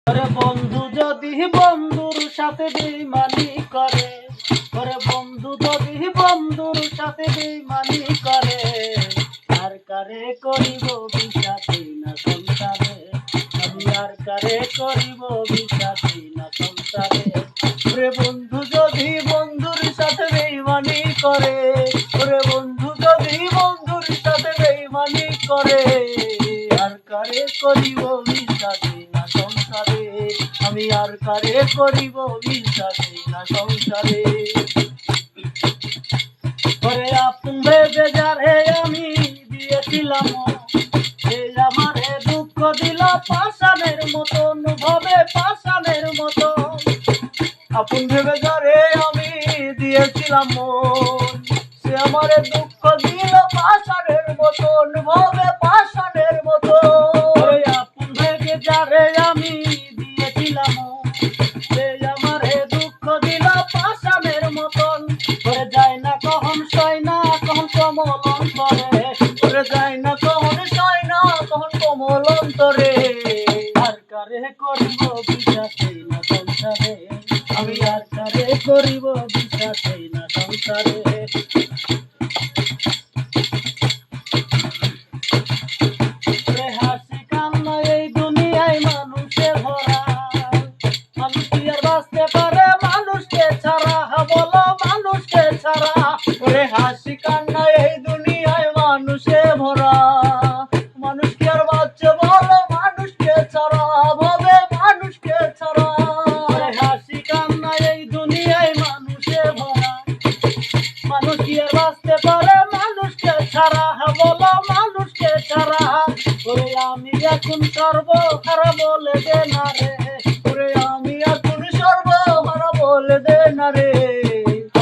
ওরে বন্ধু যদি বন্ধুর সাথে বেইমানি করে, ওরে বন্ধু যদি বন্ধুর সাথে বেইমানি করে, আর কারে করিব বিশ্বাসী না সংসারে, আমি আর কারে করিব বিশ্বাসী না সংসারে। ওরে বন্ধু যদি বন্ধুর সাথে বেইমানি করে, ওরে বন্ধু যদি বন্ধুর সাথে বেইমানি করে, আর কারে করিব বিশ্বাসী না সংসারে, আমি আর কারে করিব বিশ্বাসী না সংসারে। ওরে আপন ভেবে যারে আমি দিয়েছিলাম, সে আমারে দুঃখ দিল পাষাণের মতন, ভবে পাষাণের মতন। আপন ভেবে যারে আমি দিয়েছিলাম, সে আমারে দুঃখ দিল পাষাণের মতন, ভবে পাষাণের মতন। ওরে আপন ভেবে যারে আমি দিয়েছিলাম, সে আমারে দুঃখ দিল পাষাণের মতন। ওরে যায় না কখন সয় না কখন কমল অন্তরে, ওরে যায় না কখন সয় না কখন কমল অন্তরে, আর কারে করিব বিশ্বাসী না সংসারে, আমি আর কারে করিব বিশ্বাসী না সংসারে। হাসি কান্না এই দুনিয়ায় মানুষে ভরা, মানুষ কি আর বাঁচতে পারে মানুষকে ছাড়া, বলো মানুষকে ছাড়া। ওরে হাসি কান্না এই দুনিয়ায় মানুষে ভরা, মানুষ কি আর বাঁচছে বলো মানুষকে ছাড়া, ভাবে মানুষকে ছাড়া। ওরে হাসি কান্না এই দুনিয়ায় মানুষে ভরা, মানুষ কি আর বাঁচতে পারে মানুষকে ছাড়া, বলো মানুষকে ছাড়া। ওরে আমি এখন সর্বহারা বলে দে না রে, ওরে আমি এখন সর্বহারা বলে দে না রে,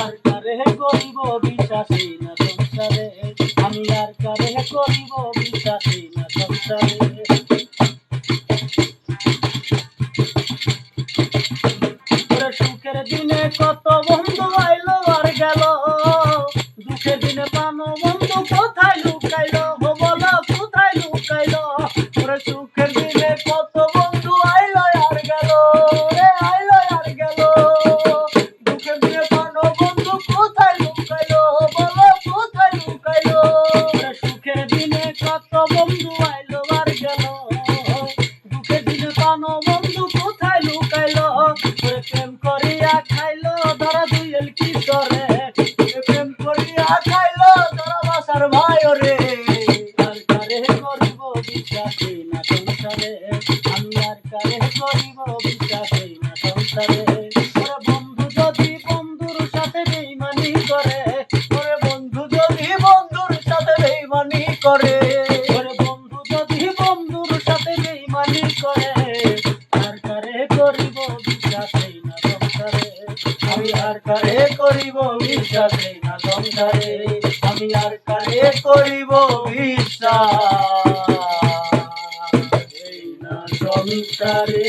আর কারে করিব বিশ্বাসী না সংসারে, আমি আর কারে করিব বিশ্বাসী না সংসারে। ওরে সুখের দিনে কত বন্ধু আইলো আর গেল, দুঃখের দিনে পানো বন্ধু কোথায় লুকাইলো, বলো কোথায় লুকাইলো। ওরে সুখের দিনে কত বন্ধু আইলো আর গেল, রে আইলো আর গেল, দুঃখের দিনে পানো বন্ধু কোথায় লুকাইলো, বলো কোথায় লুকাইলো। ওরে সুখের দিনে কত বন্ধু আইলো আর গেল, দুঃখের দিনে পানো বন্ধু কোথায় লুকাইলো। ওরে প্রেম করিয়া খাইলো ধরা দুইল কি করে, প্রেম করিয়া খাইলো ধরা বাসার ভাই। ওরে আর কারে করিব বিশ্বাসী না সংসারে, আমি আর কারে করিব বিশ্বাসী না সংসারে। ওরে বন্ধু যদি বন্ধুর সাথে বেইমানি করে, ওরে বন্ধু যদি বন্ধুর সাথে বেইমানি করে, ওরে বন্ধু যদি বন্ধুর সাথে বেইমানি করে, আর কারে করিব বিশ্বাসী না সংসারে, আমি আর কারে করিব বিশ্বাসী না সংসারে, আমি আর কারে করিব বিশ্বাস না সংসারে।